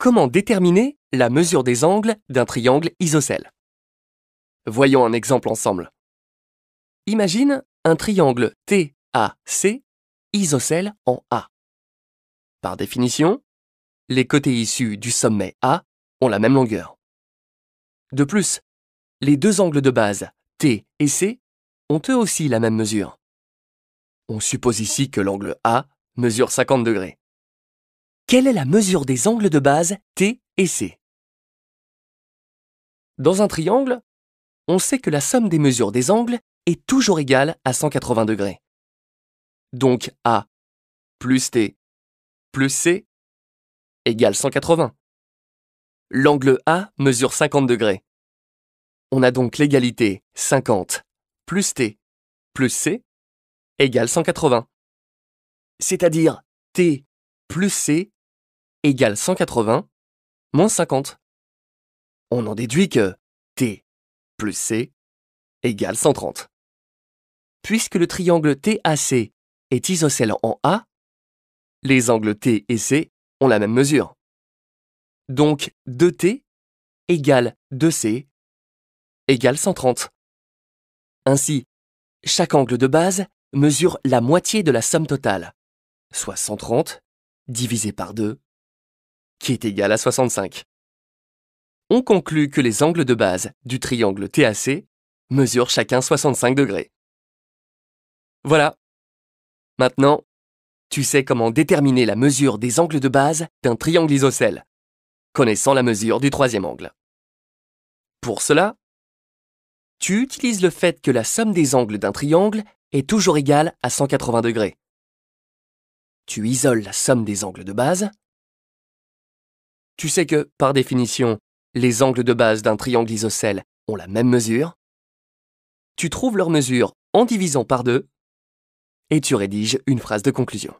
Comment déterminer la mesure des angles d'un triangle isocèle? Voyons un exemple ensemble. Imagine un triangle TAC isocèle en A. Par définition, les côtés issus du sommet A ont la même longueur. De plus, les deux angles de base T et C ont eux aussi la même mesure. On suppose ici que l'angle A mesure 50 degrés. Quelle est la mesure des angles de base T et C? Dans un triangle, on sait que la somme des mesures des angles est toujours égale à 180 degrés. Donc A plus T plus C égale 180. L'angle A mesure 50 degrés. On a donc l'égalité 50 plus T plus C égale 180. C'est-à-dire T plus C égale 180 moins 50. On en déduit que T plus C égale 130. Puisque le triangle TAC est isocèle en A, les angles T et C ont la même mesure. Donc 2T égale 2C égale 130. Ainsi, chaque angle de base mesure la moitié de la somme totale, soit 130 divisé par 2, qui est égal à 65. On conclut que les angles de base du triangle TAC mesurent chacun 65 degrés. Voilà. Maintenant, tu sais comment déterminer la mesure des angles de base d'un triangle isocèle, connaissant la mesure du troisième angle. Pour cela, tu utilises le fait que la somme des angles d'un triangle est toujours égale à 180 degrés. Tu isoles la somme des angles de base. Tu sais que, par définition, les angles de base d'un triangle isocèle ont la même mesure. Tu trouves leur mesure en divisant par 2 et tu rédiges une phrase de conclusion.